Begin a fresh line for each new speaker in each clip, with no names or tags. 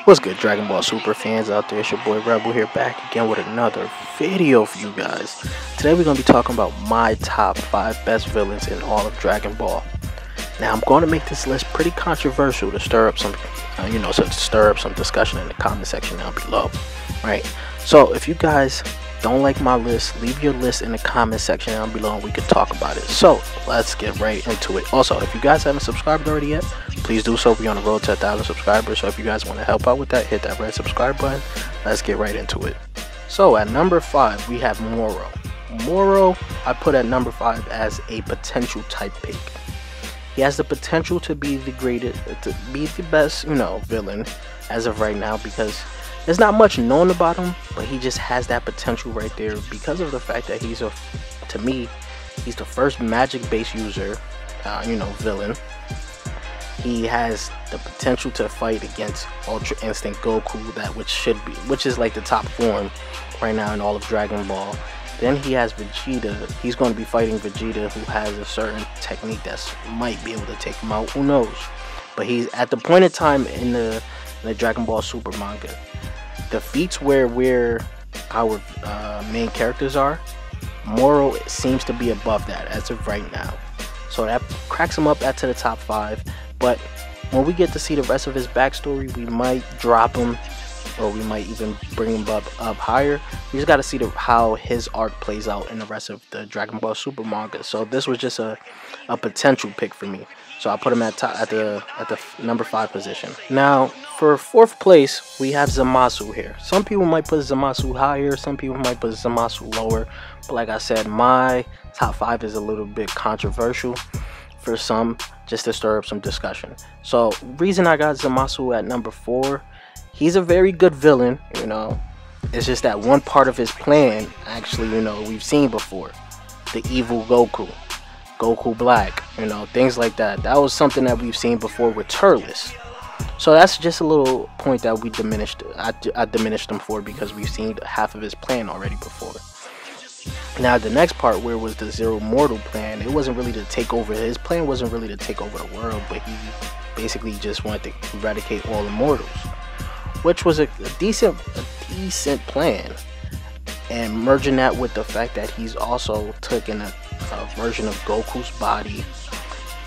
What's good, Dragon Ball Super fans out there? It's your boy Rebel here, back again with another video for you guys. Today we're going to be talking about my top 5 best villains in all of Dragon Ball. Now I'm going to make this list pretty controversial to stir up some, some discussion in the comment section down below, right? So if you guys don't like my list, leave your list in the comment section down below and we can talk about it. So let's get right into it. Also, if you guys haven't subscribed already yet, please do so. We're on the road to 1,000 subscribers, so if you guys want to help out with that, hit that red subscribe button. Let's get right into it. So at number 5 we have Moro. Moro I put at number 5 as a potential type pick. He has the potential to be the greatest, to be the best, villain as of right now, because there's not much known about him, but he just has that potential right there because of the fact that to me, he's the first magic base user, villain. He has the potential to fight against Ultra Instinct Goku, which is like the top form right now in all of Dragon Ball. Then he has Vegeta. He's going to be fighting Vegeta, who has a certain technique that might be able to take him out. Who knows? But he's at the point in time in the Dragon Ball Super manga. The feats where our main characters are, Moro seems to be above that as of right now. So that cracks him up to the top 5. But when we get to see the rest of his backstory, we might drop him, or we might even bring him up higher. We just got to see how his arc plays out in the rest of the Dragon Ball Super manga. So this was just a potential pick for me. So I put him at the number 5 position. Now for 4th place we have Zamasu here. Some people might put Zamasu higher, some people might put Zamasu lower. But like I said, my top 5 is a little bit controversial for some, just to stir up some discussion. So reason I got Zamasu at number 4, he's a very good villain, It's just that one part of his plan, actually, we've seen before. The evil Goku Black, things like that. That was something that we've seen before with Turles. So that's just a little point that we diminished. I diminished him for, because we've seen half of his plan already before. Now the next part, where was the Zero Mortal plan, it wasn't really to take over. His plan wasn't really to take over the world, but he basically just wanted to eradicate all immortals, which was a decent plan. And merging that with the fact that he's also taken a version of Goku's body,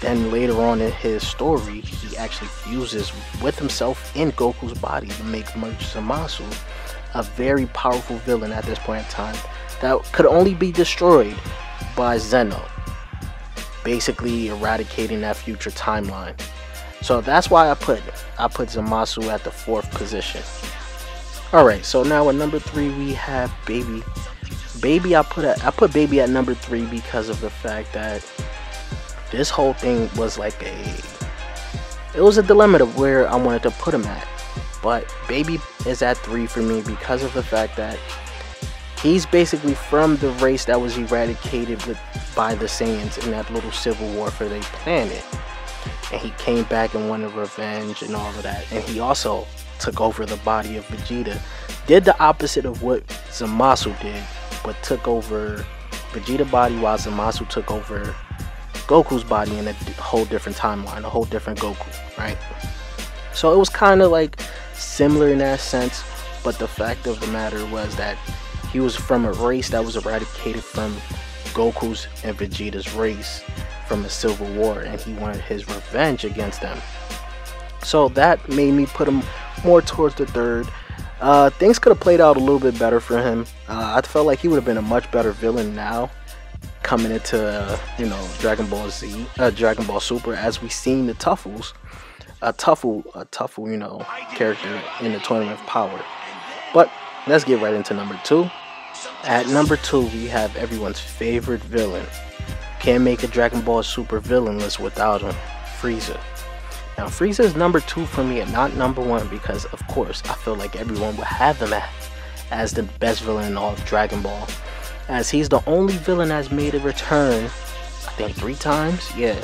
then later on in his story he actually fuses with himself in Goku's body to make Zamasu a very powerful villain at this point in time that could only be destroyed by Zeno, basically eradicating that future timeline. So that's why I put Zamasu at the 4th position. Alright, so now at number 3 we have Baby. I put Baby at number 3 because of the fact that this whole thing was like it was a dilemma of where I wanted to put him at. But Baby is at 3 for me because of the fact that he's basically from the race that was eradicated by the Saiyans in that little civil war for their planet. And he came back and wanted revenge and all of that. And he also took over the body of Vegeta. Did the opposite of what Zamasu did, but took over Vegeta body while Zamasu took over Goku's body in a whole different timeline, a whole different Goku, right? So it was kind of like similar in that sense, but the fact of the matter was that he was from a race that was eradicated from Goku's and Vegeta's race from a civil war, and he wanted his revenge against them. So that made me put him more towards the 3rd. Things could have played out a little bit better for him. I felt like he would have been a much better villain now, coming into Dragon Ball Z, Dragon Ball Super, as we seen the Tuffles, a Tuffle, character in the Tournament of Power. But let's get right into number 2. At number 2 we have everyone's favorite villain. Can't make a Dragon Ball Super villain list without him, Frieza. Now Frieza is number 2 for me and not number 1, because of course I feel like everyone would have him as the best villain in all of Dragon Ball, as he's the only villain that's made a return, I think 3 times. Yeah,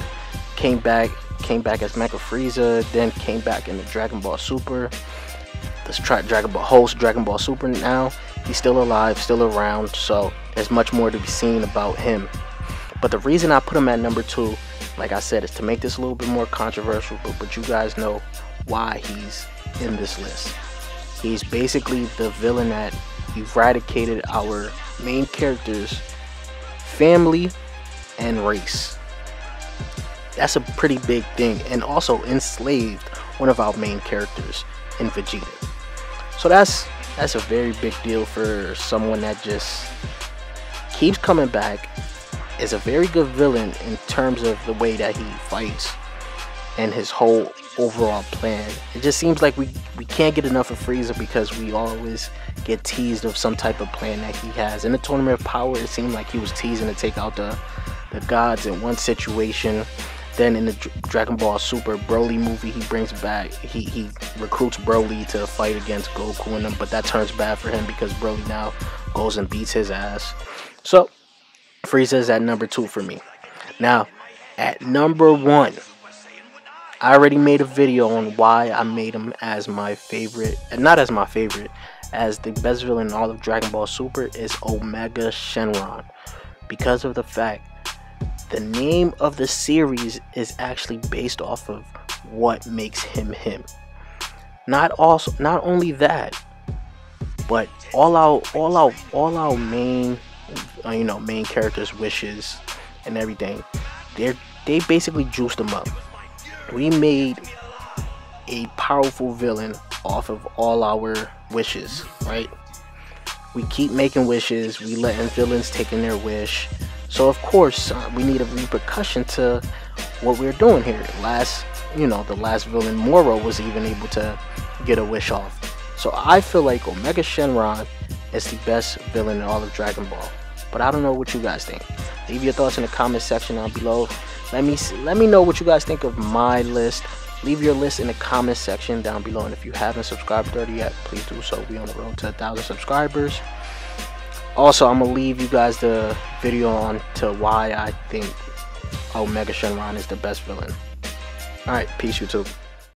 came back as Mecha Frieza, then came back in the Dragon Ball Super. Let's try Dragon Ball Super now. He's still alive, still around, so there's much more to be seen about him. But the reason I put him at number 2 like I said, is to make this a little bit more controversial, but you guys know why he's in this list. He's basically the villain that eradicated our main character's family and race. That's a pretty big thing, and also enslaved one of our main characters in Vegeta. So that's a very big deal for someone that just keeps coming back, is a very good villain in terms of the way that he fights and his whole overall plan. It just seems like we can't get enough of Frieza, because we always get teased of some type of plan that he has. In the Tournament of Power, it seemed like he was teasing to take out the gods in one situation. Then in the Dragon Ball Super Broly movie, he brings back, he recruits Broly to fight against Goku and them, but that turns bad for him because Broly now goes and beats his ass. So Frieza is at number 2 for me. Now at number 1, I already made a video on why I made him as my favorite, and not as my favorite, as the best villain in all of Dragon Ball Super is Omega Shenron, because of the fact the name of the series is actually based off of what makes him him. Not only that, but all our main main characters' wishes and everything, they basically juiced them up. We made a powerful villain off of all our wishes, right? We keep making wishes, we letting villains taking their wish. So of course we need a repercussion to what we're doing here. The last villain, Moro, was even able to get a wish off. So I feel like Omega Shenron is the best villain in all of Dragon Ball. But I don't know what you guys think. Leave your thoughts in the comment section down below. Let me know what you guys think of my list. Leave your list in the comment section down below, and if you haven't subscribed already yet, please do so. We're on the road to 1,000 subscribers. Also, I'm gonna leave you guys the video on to why I think Omega Shenron is the best villain. Alright, peace YouTube.